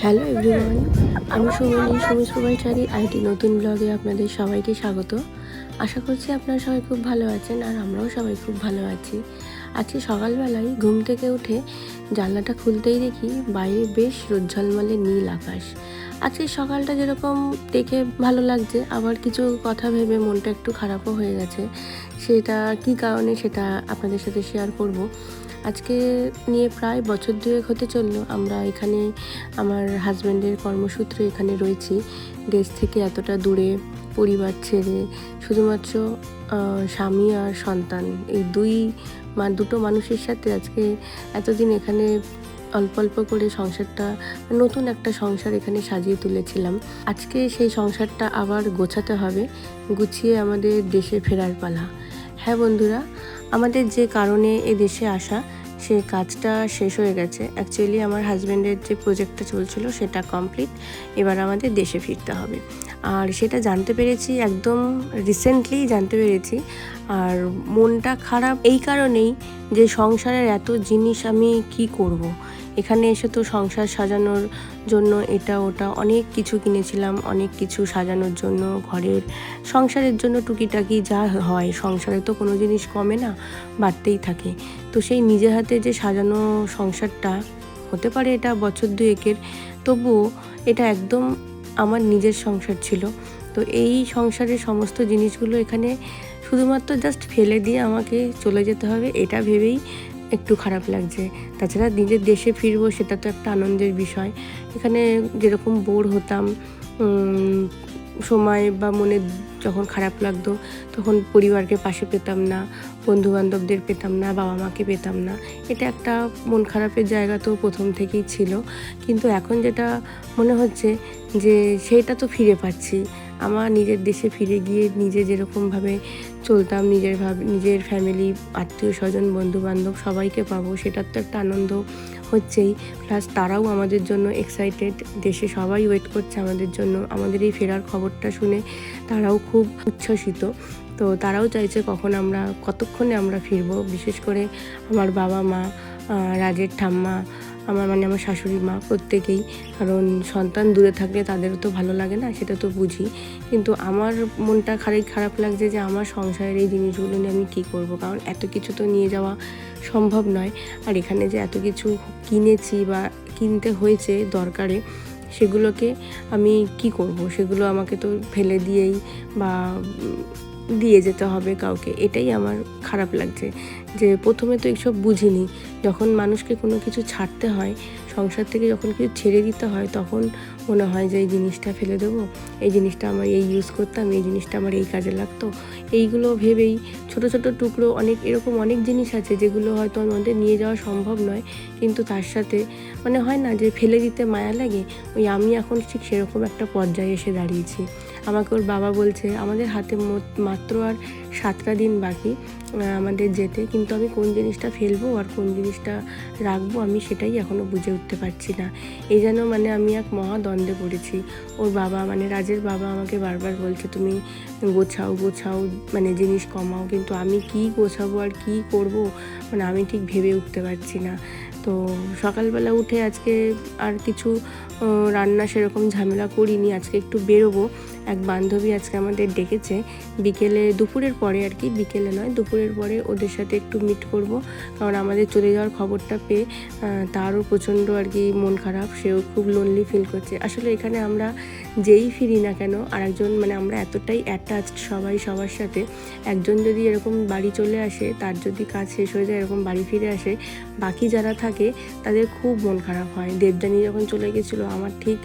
Hello everyone, আমি Sumi's প্রোভাইডারি IT নতুন ব্লগে আপনাদের সবাইকে স্বাগত। আশা করছি আপনারা সবাই খুব ভালো আছেন আর আমরাও সবাই খুব ভালো আছি। আজকে সকালবেলায় ঘুম থেকে উঠে জানলাটা খুলতেই দেখি বাইরে বেশ রোদঝলমলে নীল আকাশ। আজকে সকালটা যেরকম দেখে ভালো লাগছে, আবার কিছু কথা ভেবে মনটা একটু খারাপও হয়ে গেছে। সেটা কী কারণে সেটা আপনাদের সাথে শেয়ার করব। আজকে নিয়ে প্রায় বছর দুয়েক হতে চললো আমরা এখানে আমার হাজব্যান্ডের কর্মসূত্রে এখানে রয়েছি। দেশ থেকে এতটা দূরে পরিবার ছেড়ে শুধুমাত্র স্বামী আর সন্তান এই দুটো মানুষের সাথে আজকে এতদিন এখানে অল্প অল্প করে সংসারটা, নতুন একটা সংসার এখানে সাজিয়ে তুলেছিলাম। আজকে সেই সংসারটা আবার গোছাতে হবে, গুছিয়ে আমাদের দেশে ফেরার পালা। হ্যাঁ বন্ধুরা, আমাদের যে কারণে এ দেশে আসা সে কাজটা শেষ হয়ে গেছে। অ্যাকচুয়ালি আমার হাজব্যান্ডের যে প্রজেক্টটা চলছিল সেটা কমপ্লিট, এবার আমাদের দেশে ফিরতে হবে। আর সেটা জানতে পেরেছি একদম রিসেন্টলি জানতে পেরেছি। আর মনটা খারাপ এই কারণেই যে সংসারের এত জিনিস আমি কি করব। এখানে এসে তো সংসার সাজানোর জন্য এটা ওটা অনেক কিছু কিনেছিলাম, অনেক কিছু সাজানোর জন্য, ঘরের সংসারের জন্য টুকিটাকি যা হয় সংসারে তো কোনো জিনিস কমে না, বাড়তেই থাকে। তো সেই নিজের হাতে যে সাজানো সংসারটা, হতে পারে এটা বছর দুয়েকের, তবুও এটা একদম আমার নিজের সংসার ছিল। তো এই সংসারের সমস্ত জিনিসগুলো এখানে শুধুমাত্র জাস্ট ফেলে দিয়ে আমাকে চলে যেতে হবে, এটা ভেবেই একটু খারাপ লাগছে। তাছাড়া নিজের দেশে ফিরবো সেটা তো একটা আনন্দের বিষয়। এখানে যেরকম বোর হতাম সময় বা মনে যখন খারাপ লাগতো তখন পরিবারকে পাশে পেতাম না, বন্ধুবান্ধবদের পেতাম না, বাবা মাকে পেতাম না, এটা একটা মন খারাপের জায়গা তো প্রথম থেকেই ছিল। কিন্তু এখন যেটা মনে হচ্ছে যে সেটা তো ফিরে পাচ্ছি। আমার নিজের দেশে ফিরে গিয়ে নিজে যেরকমভাবে চলতাম, নিজের ফ্যামিলি, আত্মীয় স্বজন, বন্ধুবান্ধব সবাইকে পাবো, সেটার তো একটা আনন্দ হচ্ছেই। প্লাস তারাও আমাদের জন্য এক্সাইটেড, দেশে সবাই ওয়েট করছে আমাদের জন্য। আমাদের এই ফেরার খবরটা শুনে তারাও খুব উচ্ছ্বসিত। তো তারাও চাইছে কতক্ষণে আমরা ফিরবো। বিশেষ করে আমার বাবা মা, রাজের ঠাম্মা, আমার শাশুড়ি মা, প্রত্যেকেই। কারণ সন্তান দূরে থাকলে তাদেরও তো ভালো লাগে না, সেটা তো বুঝি। কিন্তু আমার মনটা খারাপ লাগছে যে আমার সংসারের এই জিনিসগুলো নিয়ে আমি কী করব। কারণ এত কিছু তো নিয়ে যাওয়া সম্ভব নয়। আর এখানে যে এত কিছু কিনেছি বা কিনতে হয়েছে দরকারে, সেগুলোকে আমি কি করব? সেগুলো আমাকে তো ফেলে দিয়েই বা দিয়ে যেতে হবে কাউকে, এটাই আমার খারাপ লাগছে। যে প্রথমে তো এইসব বুঝিনি, যখন মানুষকে কোনো কিছু ছাড়তে হয়, সংসার থেকে যখন কিছু ছেড়ে দিতে হয়, তখন মনে হয় যে এই জিনিসটা ফেলে দেবো, এই জিনিসটা আমার এই ইউজ করতাম, এই জিনিসটা আমার এই কাজে লাগতো। এইগুলো ভেবেই ছোট ছোট টুকরো এরকম অনেক জিনিস আছে যেগুলো হয়তো আমাদের নিয়ে যাওয়া সম্ভব নয়, কিন্তু তার সাথে হয় না যে ফেলে দিতে মায়া লাগে। আমি এখন ঠিক সেরকম একটা পর্যায়ে এসে দাঁড়িয়েছি। আমাকে ওর বাবা বলছে আমাদের হাতে মাত্র আর 7টা দিন বাকি আমাদের যেতে, কিন্তু আমি কোন জিনিসটা ফেলবো আর কোন জিনিসটা রাখবো আমি সেটাই এখনও বুঝে উঠতে পারছি না। এই যেন আমি এক মহাদ্বন্দ্বে পড়েছি। ওর বাবা রাজের বাবা আমাকে বারবার বলছে তুমি গোছাও জিনিস কমাও, কিন্তু আমি কি গোছাবো আর কি করব আমি ঠিক ভেবে উঠতে পারছি না। তো সকালবেলা উঠে আজকে আর কিছু রান্না সেরকম ঝামেলা করিনি। আজকে একটু বেরোবো, এক বান্ধবী আজকে আমাদের ডেকেছে বিকেলে, দুপুরের পরে আর কি, বিকেলে নয় দুপুরের পরে ওদের সাথে একটু মিট করব। কারণ আমাদের চলে যাওয়ার খবরটা পেয়ে তারও প্রচণ্ড আর কি মন খারাপ, সেও খুব লোনলি ফিল করছে। আসলে এখানে আমরা যেই ফিরি না কেন আরেকজন আমরা এতটাই অ্যাটাচড সবাই সবার সাথে, একজন যদি এরকম বাড়ি চলে আসে, তার যদি কাজ শেষ হয়ে যায় এরকম বাড়ি ফিরে আসে, বাকি যারা থাকে তাদের খুব মন খারাপ হয়। দেবযানী যখন চলে গেছিলো আমার ঠিক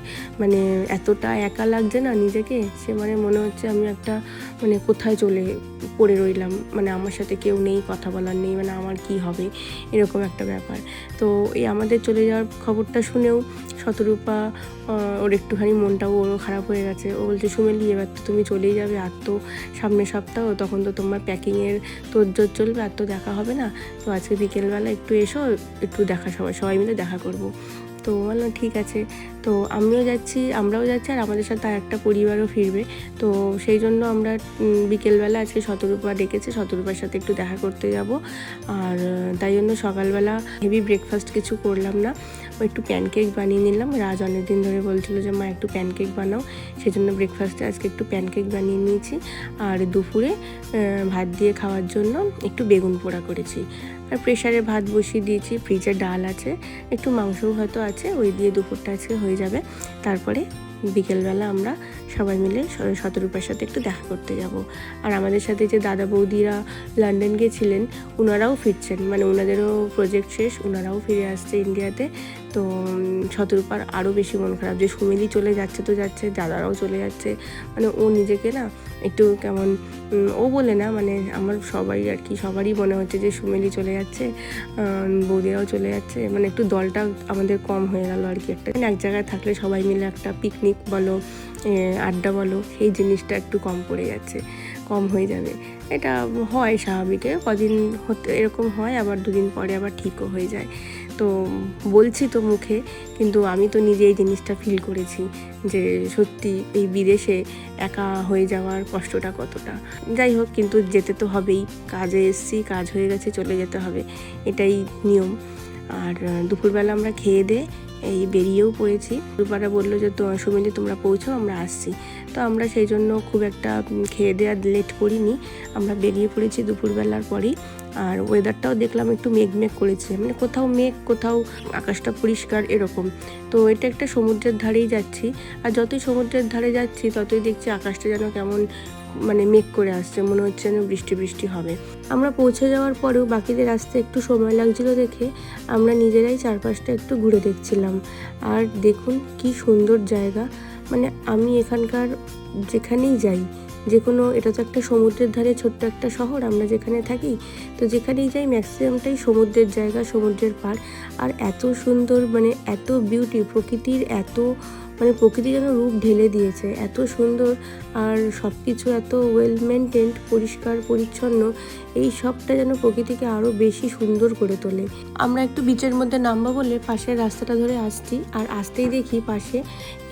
এতটা একা লাগছে না নিজেকে, সে মনে হচ্ছে আমি একটা কোথায় চলে পড়ে রইলাম, আমার সাথে কেউ নেই, কথা বলার নেই, আমার কি হবে, এরকম একটা ব্যাপার। তো এই আমাদের চলে যাওয়ার খবরটা শুনেও শতরূপা ওর একটুখানি মনটাও ওরও খারাপ হয়ে গেছে। ও বলছে সুমেলি এবার তো তুমি চলেই যাবে, আর তো সামনের সপ্তাহ, তখন তো তোমার প্যাকিংয়ের তোড়জোড় চলবে, আর তো দেখা হবে না। তো আজকে বিকেলবেলা একটু এসো, একটু সবাই মিলে দেখা করব। তো বললাম ঠিক আছে। তো আমরাও যাচ্ছি আর আমাদের সাথে আর একটা পরিবারও ফিরবে। তো সেই জন্য আমরা বিকেলবেলা আজকে শতরূপা ডেকেছে, শতরূপার সাথে একটু দেখা করতে যাব। আর তাই জন্য সকালবেলা হেভি ব্রেকফাস্ট কিছু করলাম না, একটু প্যানকেক বানিয়ে নিলাম। রাজ অনেকদিন ধরে বলছিল যে মা একটু প্যানকেক বানাও, সেই জন্য ব্রেকফাস্টে আজকে একটু প্যানকেক বানিয়ে নিয়েছি। আর দুপুরে ভাত দিয়ে খাওয়ার জন্য একটু বেগুন পোড়া করেছি। আর প্রেশারে ভাত বসিয়ে দিয়েছি, ফ্রিজে ডাল আছে, একটু মাংসও হয়তো আছে, ওই দিয়ে দুপুরটা আজকে হয়ে যাবে। তারপরে বিকেলবেলা আমরা সবাই মিলে শতরূপার সাথে একটু দেখা করতে যাব। আর আমাদের সাথে যে দাদা বৌদিরা লন্ডন গিয়েছিলেন, ওনারাও ফিরছেন, মানে ওনাদেরও প্রজেক্ট শেষ, ওনারাও ফিরে আসছে ইন্ডিয়াতে। তো শতরূপার আরও বেশি মন খারাপ যে সুমিলি চলে যাচ্ছে তো যাচ্ছে, দাদারাও চলে যাচ্ছে। মানে ও নিজেকে না একটু কেমন, ও বলে না, মানে আমার সবাই আর কি, সবারই মনে হচ্ছে যে সুমিলি চলে যাচ্ছে, বৌদিরাও চলে যাচ্ছে, মানে একটু দলটা আমাদের কম হয়ে গেল আর কি। একটা এক জায়গায় থাকলে সবাই মিলে একটা পিকনিক বলো, আড্ডা বলো, সেই জিনিসটা একটু কম পড়ে যাচ্ছে, কম হয়ে যাবে। এটা হয় স্বাভাবিক, কদিন হতে এরকম হয়, আবার দুদিন পরে আবার ঠিকও হয়ে যায়। তো বলছি তো মুখে, কিন্তু আমি তো নিজে এই জিনিসটা ফিল করেছি যে সত্যি এই বিদেশে একা হয়ে যাওয়ার কষ্টটা কতটা। যাই হোক, কিন্তু যেতে তো হবেই, কাজে এসছি, কাজ হয়ে গেছে, চলে যেতে হবে, এটাই নিয়ম। আর দুপুরবেলা আমরা খেয়ে দিয়ে এই বেরিয়েও পড়েছি। দুপুরবেলা বললো যে সুমিলি তোমরা পৌঁছো, আমরা আসছি। তো আমরা সেই জন্য খুব একটা খেয়ে দিয়ে আর লেট করিনি, আমরা বেরিয়ে পড়েছি দুপুরবেলার পরেই। আর ওয়েদারটাও দেখলাম একটু মেঘ করেছে, মানে কোথাও মেঘ, কোথাও আকাশটা পরিষ্কার এরকম। তো এটা একটা সমুদ্রের ধারেই যাচ্ছি, আর যতই সমুদ্রের ধারে যাচ্ছি ততই দেখছি আকাশটা যেন কেমন মানে মেঘ করে আসছে, মনে হচ্ছে যেন বৃষ্টি হবে। আমরা পৌঁছে যাওয়ার পরেও বাকিদের আসতে একটু সময় লাগছিল দেখে আমরা নিজেরাই চারপাশটা একটু ঘুরে দেখছিলাম। আর দেখুন কি সুন্দর জায়গা, মানে আমি এখানকার যেখানেই যাই, যে কোনো, এটা তো একটা সমুদ্রের ধারে ছোট্ট একটা শহর আমরা যেখানে থাকি, তো যেখানেই যাই ম্যাক্সিমামটাই সমুদ্রের জায়গা, সমুদ্রের পাড়। আর এত সুন্দর, মানে এত বিউটি, প্রকৃতির এত, মানে প্রকৃতি যেন রূপ ঢেলে দিয়েছে, এত সুন্দর। আর সব কিছু এত ওয়েল মেনটেন্ড, পরিষ্কার পরিচ্ছন্ন, এই সবটা যেন প্রকৃতিকে আরও বেশি সুন্দর করে তোলে। আমরা একটু বিচের মধ্যে নামবো বলে পাশের রাস্তাটা ধরে আসছি, আর আসতেই দেখি পাশে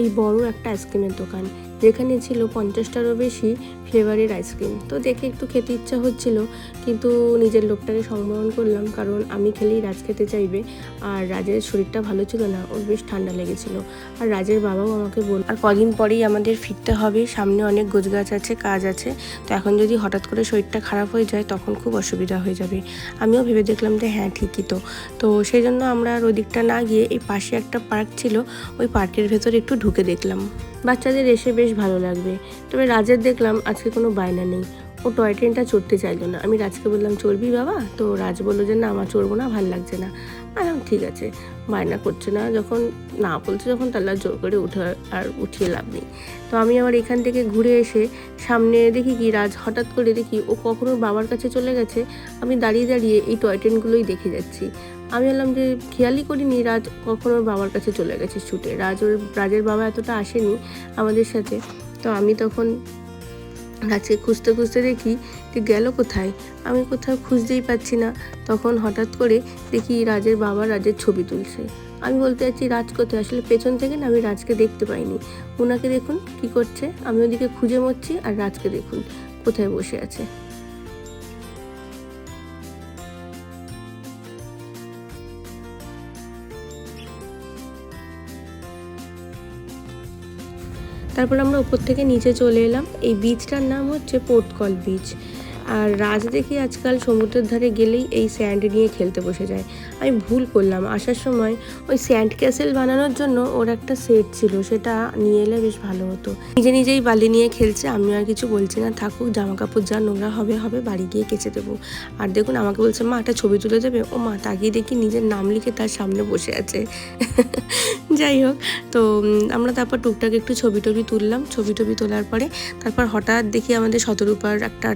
এই বড় একটা আইসক্রিমের দোকান, যেখানে ছিল 50টারও বেশি ফ্লেভারের আইসক্রিম। তো দেখে একটু খেতে ইচ্ছা হচ্ছিল, কিন্তু নিজের লোকটাকে সংবরণ করলাম, কারণ আমি খেলেই রাজ খেতে চাইবে। আর রাজের শরীরটা ভালো ছিল না, ওর বেশ ঠান্ডা লেগেছিল। আর রাজের বাবাও আমাকে বলল আর কদিন পরেই আমাদের ফিরতে হবে, সামনে অনেক গোছগাছ আছে, কাজ আছে। তো এখন যদি হঠাৎ করে শরীরটা খারাপ হয়ে যায় তখন খুব অসুবিধা হয়ে যাবে। আমিও ভেবে দেখলাম যে হ্যাঁ ঠিকই তো সেই জন্য আমরা আর ওই দিকটা না গিয়ে এই পাশে একটা পার্ক ছিল, ওই পার্কের ভেতর একটু ঢুকে দেখলাম। বাচ্চাদের এসে বেশ ভালো লাগবে। তবে রাজের দেখলাম আজকে কোনো বায়না নেই, ও টয় ট্রেনটা চড়তে চাইলো না। আমি রাজকে বললাম চড়বি বাবা, তো রাজ বললো যে না আমার চড়বো না, ভাল লাগছে না। বললাম ঠিক আছে, বায়না করছে না যখন, না বলছে যখন, তাহলে জোর করে উঠিয়ে লাভ নেই। তো আমি আবার এখান থেকে ঘুরে এসে সামনে দেখি কি, রাজ হঠাৎ করে দেখি ও কখনো বাবার কাছে চলে গেছে, আমি দাঁড়িয়ে দাঁড়িয়ে এই টয় ট্রেনগুলোই দেখে যাচ্ছি। আমি বললাম যে খেয়ালই করিনি রাজ কখনো বাবার কাছে চলে গেছে ছুটে, রাজের বাবা এতটা আসেনি আমাদের সাথে। তো আমি তখন রাজকে খুঁজতে খুঁজতে দেখি যে গেল কোথায়, আমি কোথাও খুঁজতেই পাচ্ছি না। তখন হঠাৎ করে দেখি রাজের বাবা রাজের ছবি তুলছে। আমি বলতে যাচ্ছি রাজ কোথায়, আসলে পেছন থেকে না আমি রাজকে দেখতে পাইনি। ওনাকে দেখুন কি করছে, আমি ওদিকে খুঁজে মরছি, আর রাজকে দেখুন কোথায় বসে আছে। তারপর আমরা উপর থেকে নিচে চলে এলাম। এই বিচটার নাম হচ্ছে পোর্টকল বিচ। আর রাজ দেখি আজকাল সমুদ্রের ধারে গেলেই এই স্যান্ড নিয়ে খেলতে বসে যায়। আমি ভুল করলাম, আসার সময় ওই স্যান্ড ক্যাসেল বানানোর জন্য ওর একটা সেট ছিল, সেটা নিয়ে এলে বেশ ভালো হতো। নিজেই বালি নিয়ে খেলছে, আমি আর কিছু বলছি না, থাকুক, জামা কাপড় যা নোংরা হবে বাড়ি গিয়ে কেচে দেবো। আর দেখুন আমাকে বলছে মা একটা ছবি তুলে দেবে, ও মা তাকিয়ে দেখি নিজের নাম লিখে তার সামনে বসে আছে। যাই হোক, তো আমরা তারপর টুকটাক একটু ছবি তুললাম। ছবি তোলার পরে তারপর হঠাৎ দেখি আমাদের শতরূপার একটা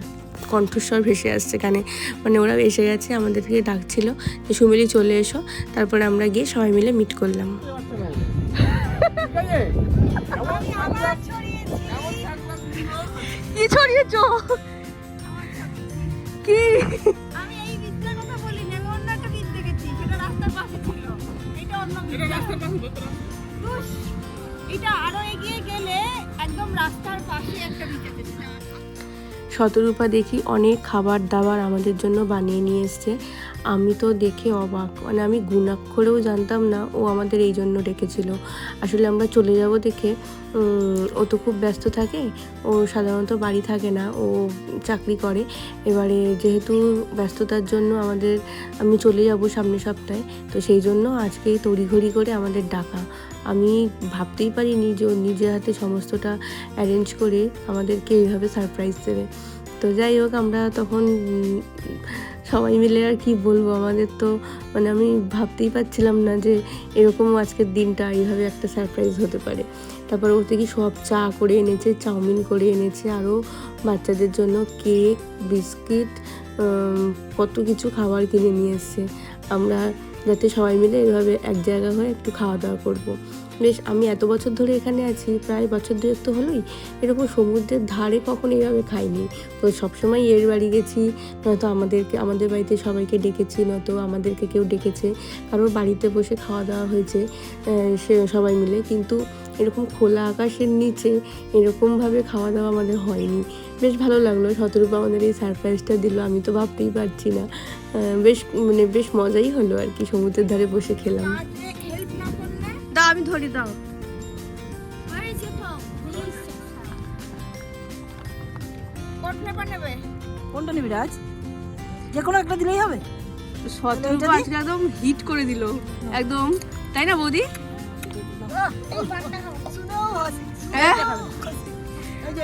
কণ্ঠস্বর ভেসে আসছে কানে, মানে ওরা এসে গেছে, আমাদেরকে ডাকছিল যে সুমিলি চলে এসো। তারপরে আমরা গিয়ে সবাই মিলে মিট করলাম। কি ছড়িয়েছো? কি? আমি এই বিদ্যার কথা বলিনি, আমি অন্য একটা বিদ দেখেছি, সেটা রাস্তার পাশে ছিল। এটা অন্য বিদ্যা। এটা আরো এগিয়ে গেলে একদম রাস্তার পাশে একটা বিচ আছে। শতরূপা দেখি অনেক খাবার দাবার আমাদের জন্য বানিয়ে নিয়ে এসছে। আমি তো দেখে অবাক, মানে আমি গুণাক্ষরেও জানতাম না ও আমাদের এই জন্য ডেকেছিল। আসলে আমরা চলে যাব দেখে ও তো খুব ব্যস্ত থাকে, ও সাধারণত বাড়ি থাকে না, ও চাকরি করে। এবারে যেহেতু ব্যস্ততার জন্য আমি চলে যাব সামনের সপ্তাহে, তো সেই জন্য আজকেই তড়িঘড়ি করে আমাদের ডাকা। আমি ভাবতেই পারিনি যে ও নিজের হাতে সমস্তটা অ্যারেঞ্জ করে আমাদেরকে এইভাবে সারপ্রাইজ দেবে। তো যাই হোক, আমরা তখন সবাই মিলে আর কি বলবো, আমাদের তো মানে আমি ভাবতেই পারছিলাম না যে এরকম আজকের দিনটা এইভাবে একটা সারপ্রাইজ হতে পারে। তারপর ও থেকে সব চা করে এনেছে, চাউমিন করে এনেছে, আরও বাচ্চাদের জন্য কেক, বিস্কিট, কত কিছু খাবার কিনে নিয়ে এসছে। আমরা যাতে সবাই মিলে এভাবে এক জায়গা হয়ে একটু খাওয়া দাওয়া করবো। বেশ, আমি এত বছর ধরে এখানে আছি, প্রায় বছর দুয়েক তো হলোই, এরকম সমুদ্রের ধারে কখনো এইভাবে খাইনি। তো সবসময় এর বাড়ি গেছি, নয়তো আমাদের বাড়িতে সবাইকে ডেকেছি, নয়তো আমাদেরকে কেউ ডেকেছে, কারোর বাড়িতে বসে খাওয়া দাওয়া হয়েছে সে সবাই মিলে। কিন্তু এরকম খোলা আকাশের নিচে এরকমভাবে খাওয়া দাওয়া আমাদের হয়নি। বেশ ভালো লাগলো, শতরূপা আমাদের এই সারপ্রাইজটা দিল, আমি তো ভাবতেই পারছি না। বেশ মজাই হলো আর কি, সমুদ্রের ধারে বসে খেলাম। দাও, আমি ধরি, দাও। কোনটা নিবি রাজ? যে কোনো একটা দিলেই হবে। শতরূপা আজকে একদম হিট করে দিল একদম, তাই না বৌদি?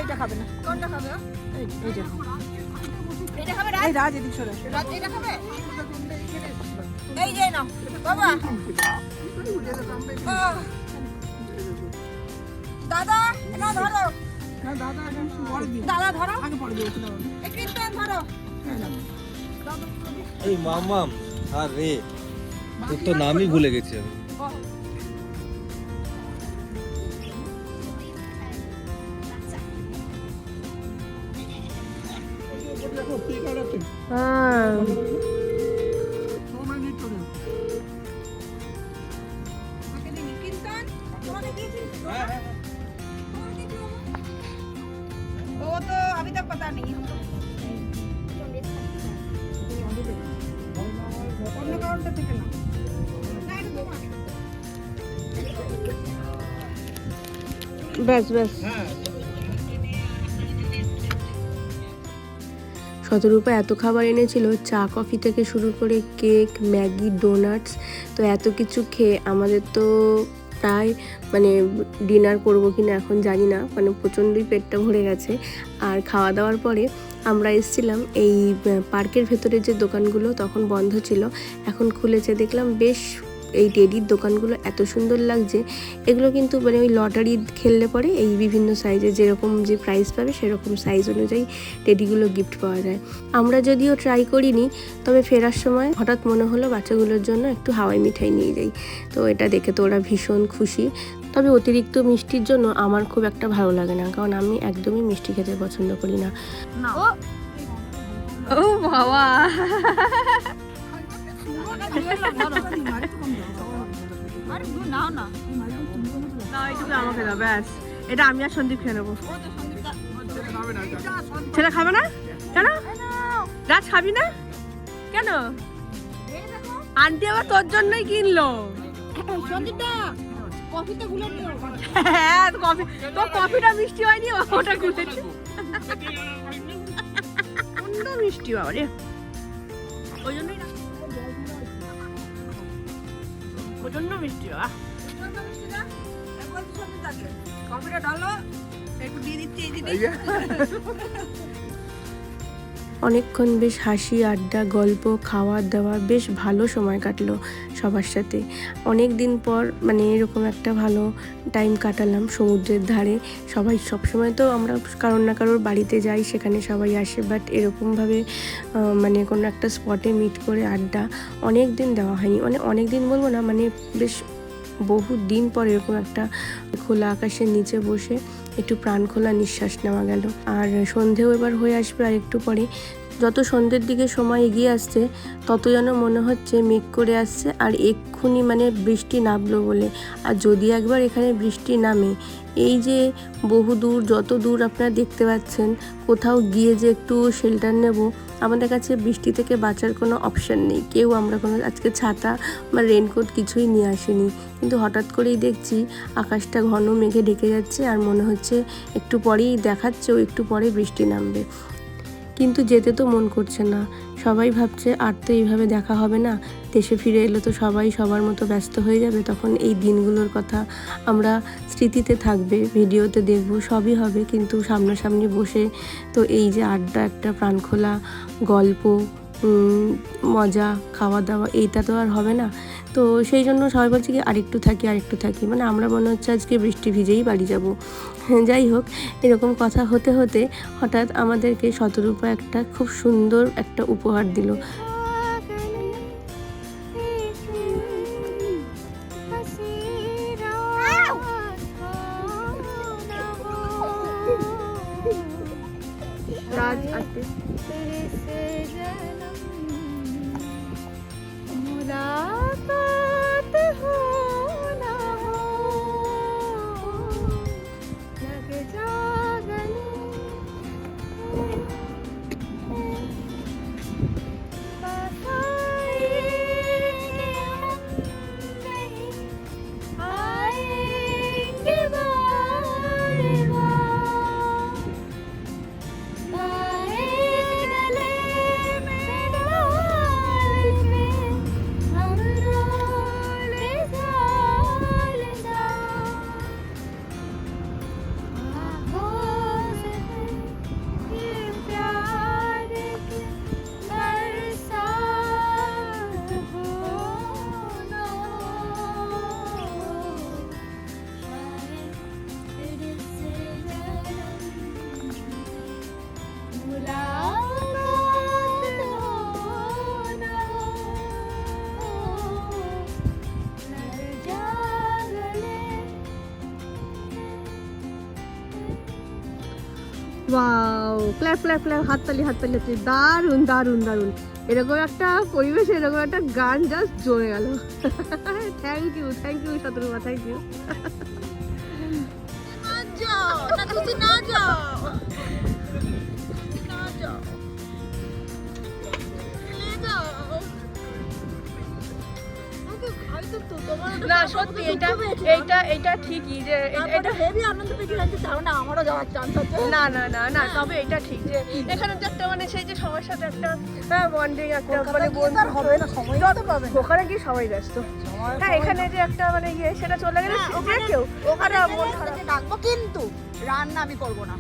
এটা খাবে না। কোনটা খাবে? এটা খাবে রাজ? এই রাজ এদিক সরে। রাজ এটা খাবে? এই যে নাও বাবা। দাদা এটা ধরো। না দাদা এখন পরে দিও। দাদা ধরো। আগে পরে দিও। এই কৃষ্ণ ধরো। এই মামাম, আরে তোর তো নামই ভুলে গেছি আমি। वो तो अभी तक पता नहीं है हमको। অন্য কাউন্টার থেকে না। ব্যাস ব্যাস। শতরূপা এত খাবার এনেছিল, চা কফি থেকে শুরু করে কেক, ম্যাগি, ডোনাটস। তো এত কিছু খেয়ে আমাদের তো প্রায় মানে ডিনার করবো কিনা এখন জানি না, মানে প্রচণ্ডই পেটটা ভরে গেছে। আর খাওয়া দাওয়ার পরে আমরা এসেছিলাম এই পার্কের ভেতরে যে দোকানগুলো তখন বন্ধ ছিল, এখন খুলেছে। দেখলাম বেশ এই টেডির দোকানগুলো এত সুন্দর লাগছে। এগুলো কিন্তু মানে ওই লটারি খেললে পরে এই বিভিন্ন সাইজে যেরকম যে প্রাইস পাবে সেরকম সাইজ অনুযায়ী টেডিগুলো গিফট পাওয়া যায়। আমরা যদিও ট্রাই করিনি, তবে ফেরার সময় হঠাৎ মনে হলো বাচ্চাগুলোর জন্য একটু হাওয়াই মিঠাই নিয়ে যাই। তো এটা দেখে তো ওরা ভীষণ খুশি। তবে অতিরিক্ত মিষ্টির জন্য আমার খুব একটা ভালো লাগে না, কারণ আমি একদমই মিষ্টি খেতে পছন্দ করি না। ও বাবা, আমাকে দাও ব্যাস, এটা আমি আর সন্দীপ খেয়ে নেবো। ছেলে খাবে না কেন? রাজ খাবি না কেন? আন্টি আবার তোর জন্যই কিনলো। হ্যাঁ, কফি তো, কফিটা মিষ্টি হয়নি, ওটা গুলেছে। মিষ্টি বাবা রে, ওই জন্যই না, প্রচন্ড মিষ্টি। কফিটা ঢালো, একটু দিয়ে দিচ্ছি। অনেকক্ষণ বেশ হাসি আড্ডা, গল্প, খাওয়া দাওয়া, বেশ ভালো সময় কাটলো সবার সাথে। অনেক দিন পর মানে এরকম একটা ভালো টাইম কাটালাম সমুদ্রের ধারে। সবাই সবসময় তো আমরা কারোর না কারোর বাড়িতে যাই, সেখানে সবাই আসে, বাট এরকমভাবে মানে কোনো একটা স্পটে মিট করে আড্ডা অনেক দিন দেওয়া হয়নি। অনেক দিন বলবো না, মানে বেশ বহু দিন পর এরকম একটা খোলা আকাশের নিচে বসে একটু প্রাণ খোলা নিঃশ্বাস নেওয়া গেল। আর সন্ধেও এবার হয়ে আসবে আর একটু পরে। যত সন্ধ্যের দিকে সময় এগিয়ে আসছে তত যেন মনে হচ্ছে মেঘ করে আসছে আর এক্ষুনি মানে বৃষ্টি নামলো বলে। আর যদি একবার এখানে বৃষ্টি নামে, এই যে বহু দূর, যত দূর আপনারা দেখতে পাচ্ছেন, কোথাও গিয়ে যে একটু শেল্টার নেব, আমাদের কাছে বৃষ্টি থেকে বাঁচার কোনো অপশান নেই। কেউ আমরা কোনো আজকে ছাতা বা রেনকোট কিছুই নিয়ে আসিনি, কিন্তু হঠাৎ করেই দেখছি আকাশটা ঘন মেঘে ঢেকে যাচ্ছে আর মনে হচ্ছে একটু পরেই দেখাচ্ছেও একটু পরে বৃষ্টি নামবে। কিন্তু যেতে তো মন করছে না। সবাই ভাবছে আর তো এইভাবে দেখা হবে না, দেশে ফিরে এলে তো সবাই সবার মতো ব্যস্ত হয়ে যাবে, তখন এই দিনগুলোর কথা আমরা স্মৃতিতে থাকবে, ভিডিওতে দেখব, সবই হবে, কিন্তু সামনাসামনি বসে তো এই যে আড্ডা, একটা প্রাণখোলা গল্প, মজা, খাওয়া দাওয়া, এইটা তো আর হবে না। তো সেই জন্য সবাই বলছে কি আরেকটু থাকি, মানে আমরা মনে হচ্ছে আজকে বৃষ্টি ভিজেই বাড়ি যাব। যাই হোক, এরকম কথা হতে হতে হঠাৎ আমাদেরকে শতরূপা একটা খুব সুন্দর একটা উপহার দিল। ওয়াও, ক্ল্যাপ ক্ল্যাপ ক্ল্যাপ, হাততালি হাততালি হাততালি, দারুণ দারুণ দারুণ। এরকম একটা পরিবেশে এরকম একটা গান জাস্ট জমে গেল। Thank you Shatarupa, thank you. না সত্যি এটা ঠিকই যে এটা হেভি আনন্দ পেয়েছি, চাও না আমারও যাওয়ার চান্স আছে। না তবে এটা ঠিক যে এখানে তো একটা মানে সেই যে সবার সাথে একটা বন্ডিং, একটা মানে হবে না, সময় তো পাবে না। ওখানে কি সবাই ব্যস্ত, হ্যাঁ এখানে যে একটা মানে ইয়ে সেটা চলে গেলে যে কেউ ওখানে মন খারাপ। ডাকবো কিন্তু রান্না আমি করবো না,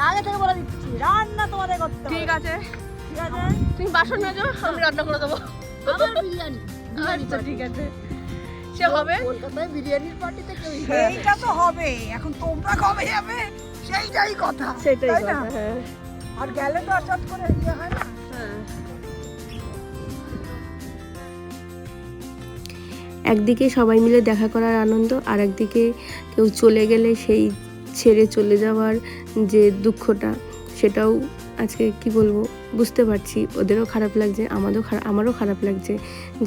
আগে থেকে বলে দিচ্ছি, রান্না তোমাদের করতে হবে। ঠিক আছে ঠিক আছে, তুমি বাসন মাজো, আমি রান্না করে দেবো। আবার বিরিয়ানি আচ্ছা ঠিক আছে, সে হবে। কলকাতায় বিরিয়ানির পার্টিতে কেউ এইটা তো হবে। এখন তোমরা কবে যাবে সেইটাই কথা, সেটাই তাই না? কথা, হ্যাঁ আর গেলে তো আর চট করে ইয়ে হয় না। হ্যাঁ। একদিকে সবাই মিলে দেখা করার আনন্দ, আর একদিকে কেউ চলে গেলে সেই ছেড়ে চলে যাওয়ার যে দুঃখটা, সেটাও আজকে কি বলবো বুঝতে পারছি। ওদেরও খারাপ লাগছে, আমারও খারাপ লাগছে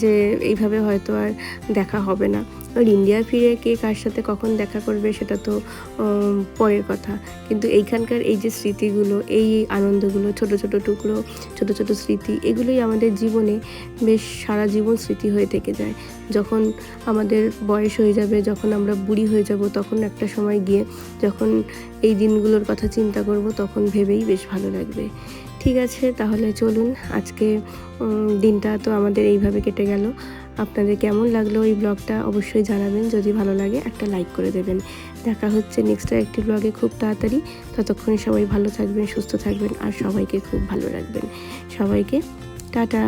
যে এইভাবে হয়তো আর দেখা হবে না। আর ইন্ডিয়া ফিরে কে কার সাথে কখন দেখা করবে সেটা তো পরের কথা, কিন্তু এইখানকার এই যে স্মৃতিগুলো, এই আনন্দগুলো, ছোট ছোট টুকরো, ছোট ছোট স্মৃতি, এগুলোই আমাদের জীবনে বেশ সারা জীবন স্মৃতি হয়ে থেকে যায়। যখন আমাদের বয়স হয়ে যাবে, যখন আমরা বুড়ি হয়ে যাব, তখন একটা সময় গিয়ে যখন এই দিনগুলোর কথা চিন্তা করব, তখন ভেবেই বেশ ভালো লাগবে। ঠিক আছে, তাহলে চলুন, আজকে দিনটা তো আমাদের এইভাবে কেটে গেল। আপনাদের কেমন লাগলো এই ব্লগটা অবশ্যই জানাবেন, যদি ভালো লাগে একটা লাইক করে দেবেন। দেখা হচ্ছে নেক্সট একটি ব্লগে খুব তাড়াতাড়ি। ততক্ষণে সবাই ভালো থাকবেন, সুস্থ থাকবেন, আর সবাইকে খুব ভালো রাখবেন। সবাইকে টাটা।